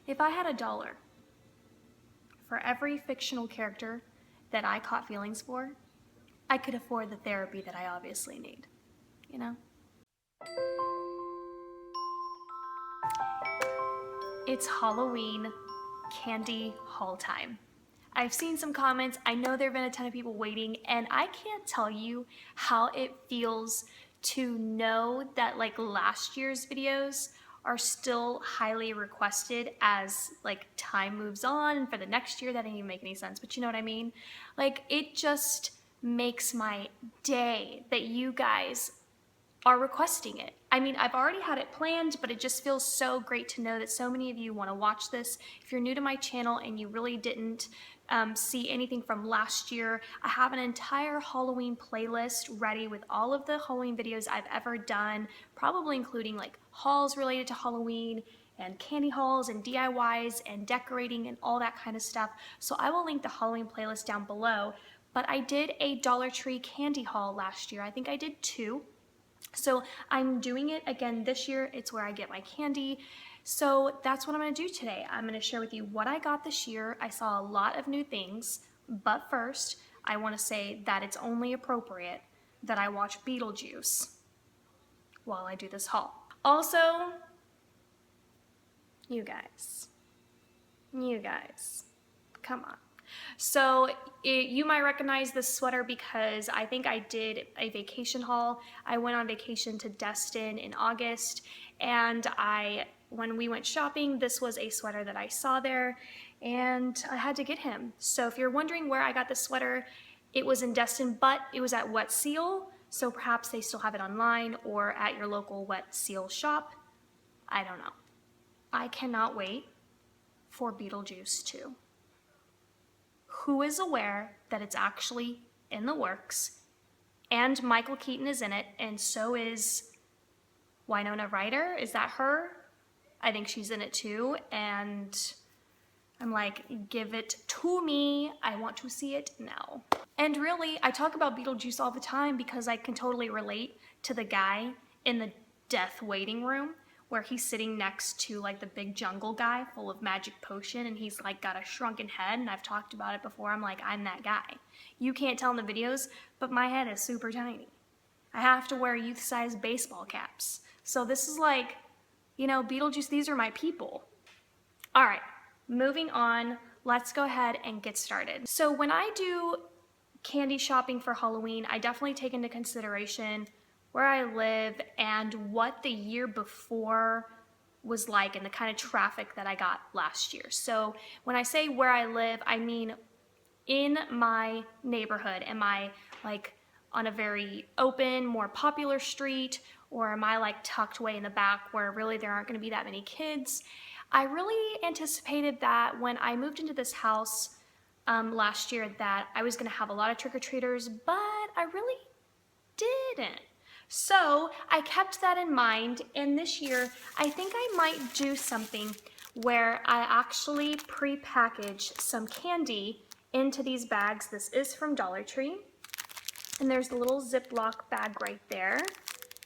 If I had $1 for every fictional character that I caught feelings for, I could afford the therapy that I obviously need, you know? It's Halloween candy haul time. I've seen some comments, I know there have been a ton of people waiting, and I can't tell you how it feels to know that like last year's videos are still highly requested as like time moves on, and for the next year that didn't even make any sense, but you know what I mean? Like it just makes my day that you guys are requesting it. I mean, I've already had it planned, but it just feels so great to know that so many of you want to watch this. If you're new to my channel and you really didn't see anything from last year, I have an entire Halloween playlist ready with all of the Halloween videos I've ever done, probably including like hauls related to Halloween and candy hauls and DIYs and decorating and all that kind of stuff. So I will link the Halloween playlist down below. But I did a Dollar Tree candy haul last year. I think I did 2. So I'm doing it again this year. It's where I get my candy. So that's what I'm gonna do today. I'm gonna share with you what I got this year. I saw a lot of new things, but first I wanna say that it's only appropriate that I watch Beetlejuice while I do this haul. Also, you guys, come on. So you might recognize this sweater because I think I did a vacation haul. I went on vacation to Destin in August, and when we went shopping, this was a sweater that I saw there, and I had to get him. So if you're wondering where I got this sweater, it was in Destin, but it was at Wet Seal, so perhaps they still have it online or at your local Wet Seal shop. I don't know. I cannot wait for Beetlejuice 2. Who is aware that it's actually in the works? And Michael Keaton is in it, and so is Winona Ryder. Is that her? I think she's in it too, and I'm like, give it to me. I want to see it now. And really, I talk about Beetlejuice all the time because I can totally relate to the guy in the death waiting room where he's sitting next to like the big jungle guy full of magic potion, and he's like got a shrunken head, and I've talked about it before. I'm like, I'm that guy. You can't tell in the videos, but my head is super tiny. I have to wear youth-sized baseball caps. So this is like, you know, Beetlejuice, these are my people. All right, moving on, let's go ahead and get started. So when I do candy shopping for Halloween, I definitely take into consideration where I live and what the year before was like and the kind of traffic that I got last year. So when I say where I live, I mean in my neighborhood. Am I like on a very open, more popular street, or am I like tucked way in the back where really there aren't going to be that many kids? I really anticipated that when I moved into this house last year that I was going to have a lot of trick-or-treaters, but I really didn't. So I kept that in mind, and this year I think I might do something where I actually pre-package some candy into these bags. This is from Dollar Tree, and there's the little Ziploc bag right there.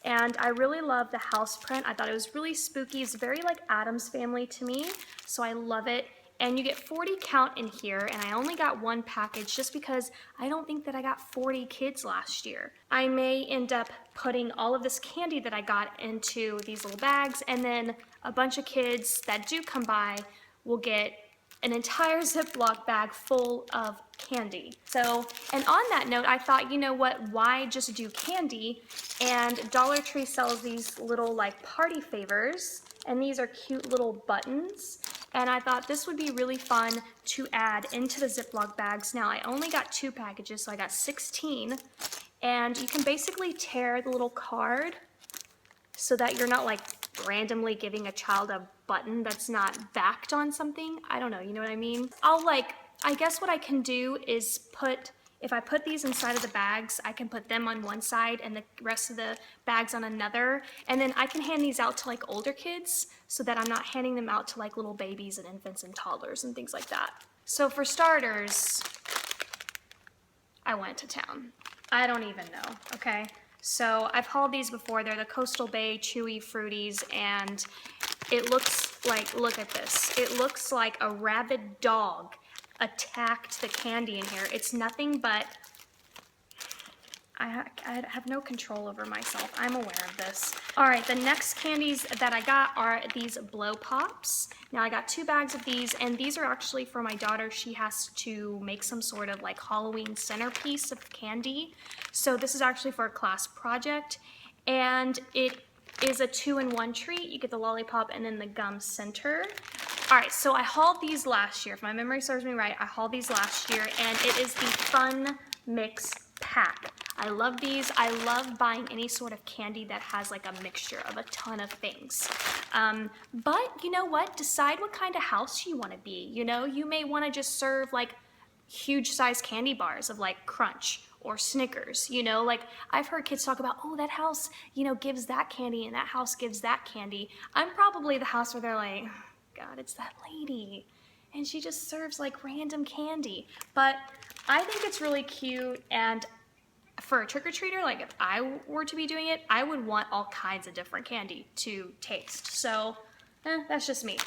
And I really love the house print. I thought it was really spooky. It's very like Addams Family to me, so I love it. And you get 40 count in here, and I only got 1 package just because I don't think that I got 40 kids last year. I may end up putting all of this candy that I got into these little bags, and then a bunch of kids that do come by will get an entire Ziploc bag full of candy. So, and on that note, I thought, you know what, why just do candy? And Dollar Tree sells these little like party favors, and these are cute little buttons. And I thought this would be really fun to add into the Ziploc bags. Now I only got 2 packages, so I got 16. And you can basically tear the little card so that you're not like randomly giving a child a button that's not backed on something. I don't know, you know what I mean? I guess what I can do is if I put these inside of the bags, I can put them on one side and the rest of the bags on another. And then I can hand these out to like older kids so that I'm not handing them out to like little babies and infants and toddlers and things like that. So for starters, I went to town. I don't even know, okay? So I've hauled these before. They're the Coastal Bay Chewy Fruities, and it looks Like, look at this. It looks like a rabid dog attacked the candy in here. It's nothing but, I have no control over myself. I'm aware of this. All right, the next candies that I got are these blow pops. Now I got 2 bags of these, and these are actually for my daughter. She has to make some sort of like Halloween centerpiece of candy. So this is actually for a class project, and it is a 2-in-1 treat. You get the lollipop and then the gum center. All right, so I hauled these last year. If my memory serves me right, I hauled these last year, and it is the Fun Mix Pack. I love these. I love buying any sort of candy that has like a mixture of a ton of things. But you know what? Decide what kind of house you want to be. You know, you may want to just serve like huge size candy bars of like Crunch or Snickers, you know, like I've heard kids talk about, oh, that house, you know, gives that candy and that house gives that candy. I'm probably the house where they're like, God, it's that lady, and she just serves like random candy. But I think it's really cute, and for a trick-or-treater, like if I were to be doing it, I would want all kinds of different candy to taste. So that's just me.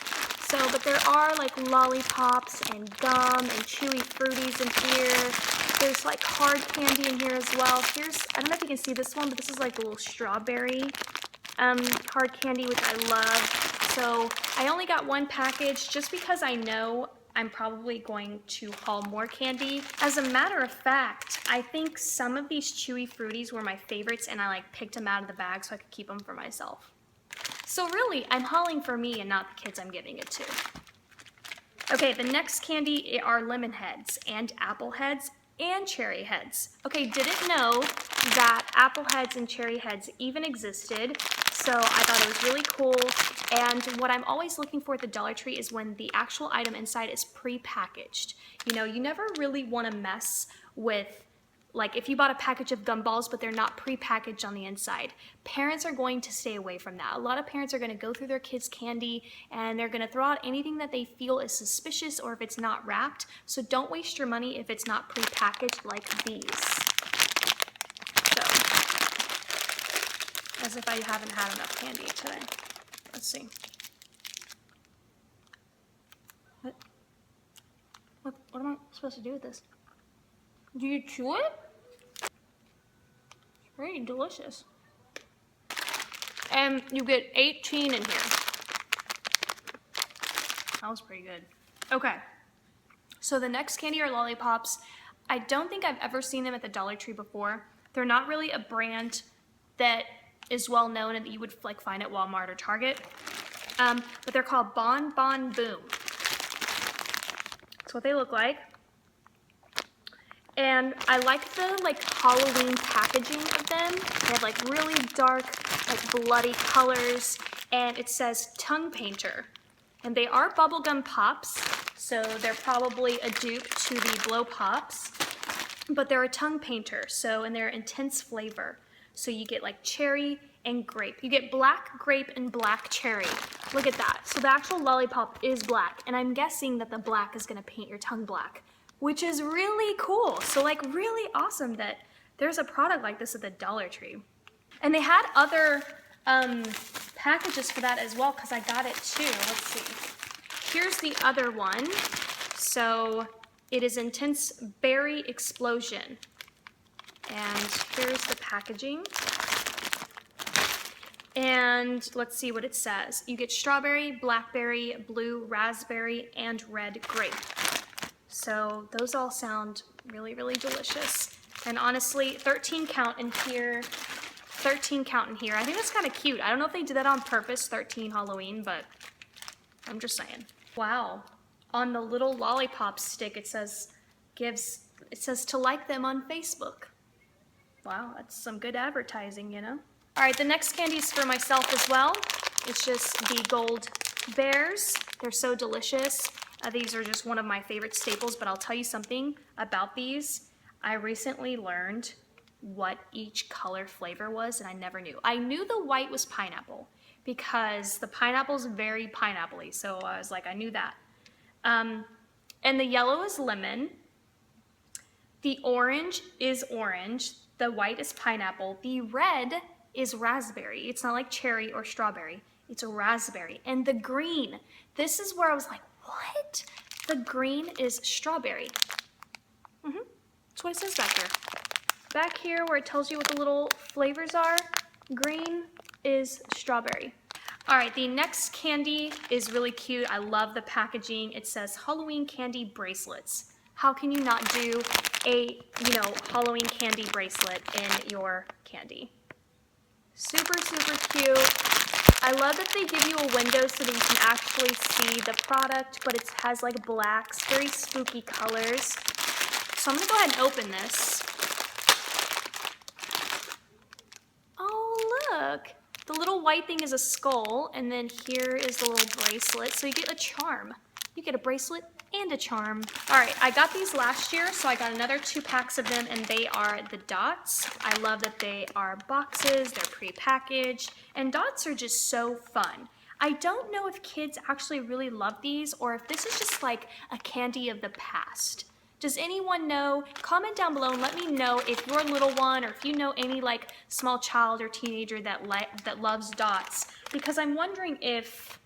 So, but there are like lollipops and gum and chewy fruities in here. There's like hard candy in here as well. Here's, I don't know if you can see this one, but this is like a little strawberry hard candy, which I love. So I only got 1 package just because I know I'm probably going to haul more candy. As a matter of fact, I think some of these chewy fruities were my favorites, and I like picked them out of the bag so I could keep them for myself. So really, I'm hauling for me and not the kids I'm giving it to. Okay, the next candy are lemon heads and apple heads and cherry heads. Okay, didn't know that apple heads and cherry heads even existed, so I thought it was really cool. And what I'm always looking for at the Dollar Tree is when the actual item inside is pre-packaged. You know, you never really want to mess with, like if you bought a package of gumballs but they're not pre-packaged on the inside. Parents are going to stay away from that. A lot of parents are going to go through their kids' candy and they're going to throw out anything that they feel is suspicious or if it's not wrapped. So don't waste your money if it's not pre-packaged like these. So, as if I haven't had enough candy today. Let's see. What am I supposed to do with this? Do you chew it? It's very delicious. And you get 18 in here. That was pretty good. Okay. So the next candy are lollipops. I don't think I've ever seen them at the Dollar Tree before. They're not really a brand that is well known and that you would like find at Walmart or Target. But they're called Bonbon Boo. That's what they look like. And I like the like Halloween packaging of them. They have like really dark, like bloody colors, and it says tongue painter. And they are bubblegum pops, so they're probably a dupe to the blow pops, but they're a tongue painter, so, and they're intense flavor. So you get like cherry and grape. You get black grape and black cherry. Look at that. So the actual lollipop is black, and I'm guessing that the black is gonna paint your tongue black, which is really cool. So like really awesome that there's a product like this at the Dollar Tree. And they had other packages for that as well, because I got it too. Let's see. Here's the other one. So it is Intense Berry Explosion. And here's the packaging. And let's see what it says. You get strawberry, blackberry, blue, raspberry, and red grape. So those all sound really, really delicious. And honestly, 13 count in here. 13 count in here. I think that's kind of cute. I don't know if they did that on purpose, 13 Halloween, but I'm just saying. Wow. On the little lollipop stick, it says to like them on Facebook. Wow, that's some good advertising, you know? All right, the next candy is for myself as well. It's just the gold bears. They're so delicious. These are just one of my favorite staples, but I'll tell you something about these. I recently learned what each color flavor was, and I never knew. I knew the white was pineapple because the pineapple's very pineapple-y, so I was like, I knew that. And the yellow is lemon. The orange is orange. The white is pineapple. The red is raspberry. It's not like cherry or strawberry. It's a raspberry. And the green, this is where I was like, what? The green is strawberry. That's what it says back here. Back here where it tells you what the little flavors are, green is strawberry. All right, the next candy is really cute. I love the packaging. It says Halloween candy bracelets. How can you not do a, Halloween candy bracelet in your candy? Super, super cute. I love that they give you a window so that you can actually see the product, but it has like blacks, very spooky colors. So I'm gonna go ahead and open this. Oh, look. The little white thing is a skull, and then here is the little bracelet. So you get a charm. You get a bracelet and a charm. All right, I got these last year, so I got another 2 packs of them, and they are the dots. I love that they are boxes, they're pre-packaged, and dots are just so fun. I don't know if kids actually really love these, or if this is just like a candy of the past. Does anyone know? Comment down below and let me know if you're a little one or if you know any like small child or teenager that loves dots, because I'm wondering if,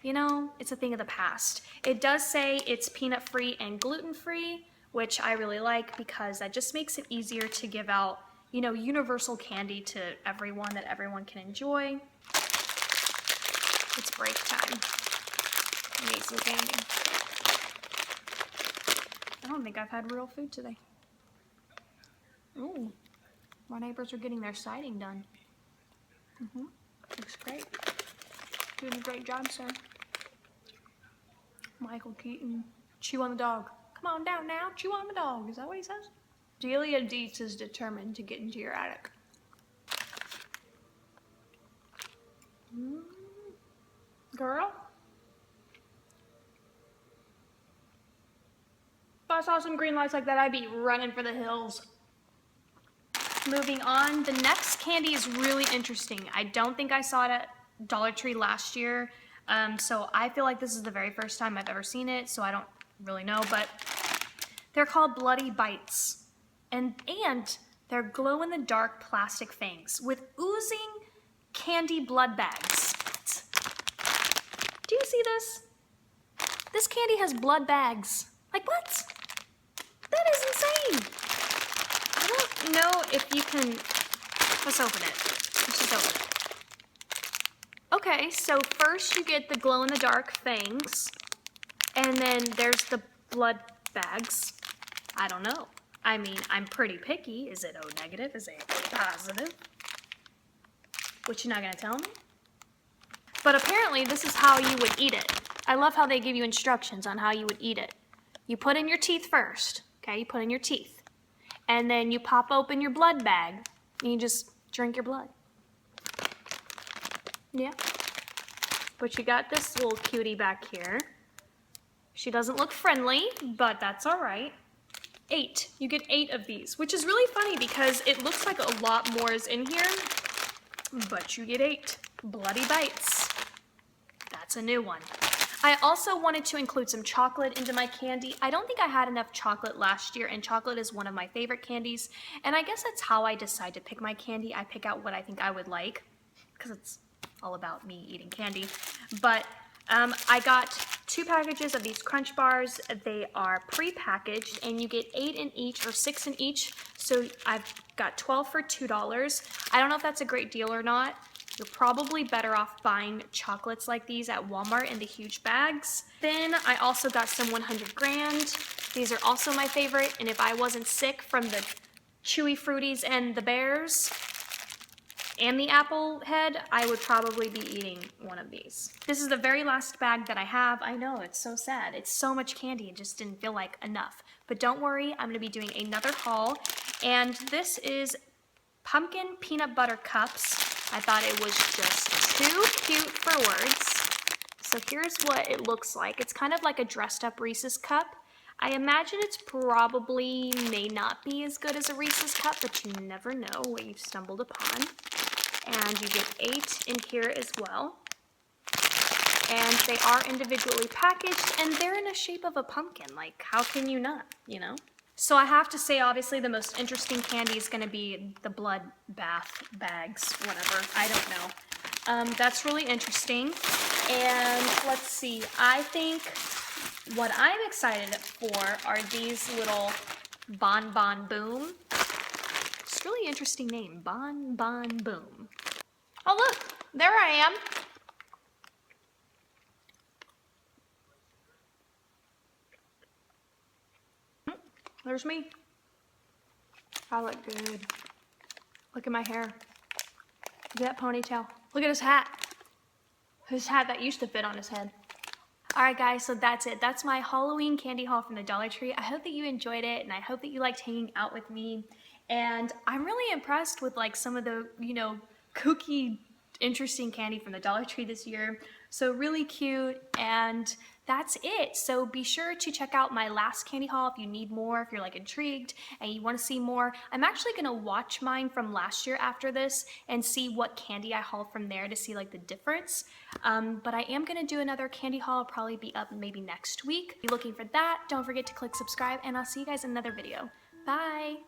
it's a thing of the past. It does say it's peanut free and gluten free, which I really like because that just makes it easier to give out, universal candy to everyone that everyone can enjoy. It's break time. I need some candy. I don't think I've had real food today. Ooh, my neighbors are getting their siding done. Looks great. Doing a great job, sir. Michael Keaton, chew on the dog. Come on down now, chew on the dog. Is that what he says? Delia Dietz is determined to get into your attic. Girl? If I saw some green lights like that, I'd be running for the hills. Moving on, the next candy is really interesting. I don't think I saw it at Dollar Tree last year, so I feel like this is the very first time I've ever seen it, so I don't really know, but they're called Bloody Bites, and they're glow-in-the-dark plastic fangs with oozing candy blood bags. Do you see this? This candy has blood bags. Like, what? That is insane. I don't know if you can... Let's open it. Let's just open it. Okay, so first you get the glow-in-the-dark fangs, and then there's the blood bags. I don't know. I mean, I'm pretty picky. Is it O negative? Is it O positive? Which you're not gonna tell me? But apparently this is how you would eat it. I love how they give you instructions on how you would eat it. You put in your teeth first, okay? You put in your teeth. And then you pop open your blood bag, and you just drink your blood. Yeah. But you got this little cutie back here. She doesn't look friendly, but that's all right. 8. You get 8 of these, which is really funny because it looks like a lot more is in here, but you get 8 Bloody Bites. That's a new one. I also wanted to include some chocolate into my candy. I don't think I had enough chocolate last year, and chocolate is one of my favorite candies, and I guess that's how I decide to pick my candy. I pick out what I think I would like, because it's all about me eating candy. But I got 2 packages of these Crunch Bars. They are pre-packaged, and you get 8 in each or 6 in each, so I've got 12 for $2. I don't know if that's a great deal or not. You're probably better off buying chocolates like these at Walmart in the huge bags. Then I also got some 100 Grand. These are also my favorite, and if I wasn't sick from the Chewy Fruities and the Bears and the Apple Head, I would probably be eating one of these. This is the very last bag that I have. I know, it's so sad. It's so much candy, it just didn't feel like enough. But don't worry, I'm gonna be doing another haul, and this is pumpkin peanut butter cups. I thought it was just too cute for words. So here's what it looks like. It's kind of like a dressed up Reese's Cup. I imagine it's probably may not be as good as a Reese's Cup, but you never know what you've stumbled upon. And you get 8 in here as well. And they are individually packaged, and they're in a shape of a pumpkin. Like, how can you not, So I have to say, obviously, the most interesting candy is going to be the blood bath bags, whatever. I don't know. That's really interesting. And let's see, I think what I'm excited for are these little Bonbon Boom. It's a really interesting name, Bonbon Boom. Oh look, there I am. There's me. I look good. Look at my hair. Look at that ponytail. Look at his hat. His hat that used to fit on his head. Alright guys, so that's it. That's my Halloween candy haul from the Dollar Tree. I hope that you enjoyed it, and I hope that you liked hanging out with me. And I'm really impressed with like some of the, you know, kooky, interesting candy from the Dollar Tree this year. So really cute, and that's it. So be sure to check out my last candy haul if you need more, if you're like intrigued and you want to see more. I'm actually going to watch mine from last year after this and see what candy I hauled from there to see like the difference. But I am going to do another candy haul, probably be up maybe next week. Be looking for that. Don't forget to click subscribe, and I'll see you guys in another video. Bye!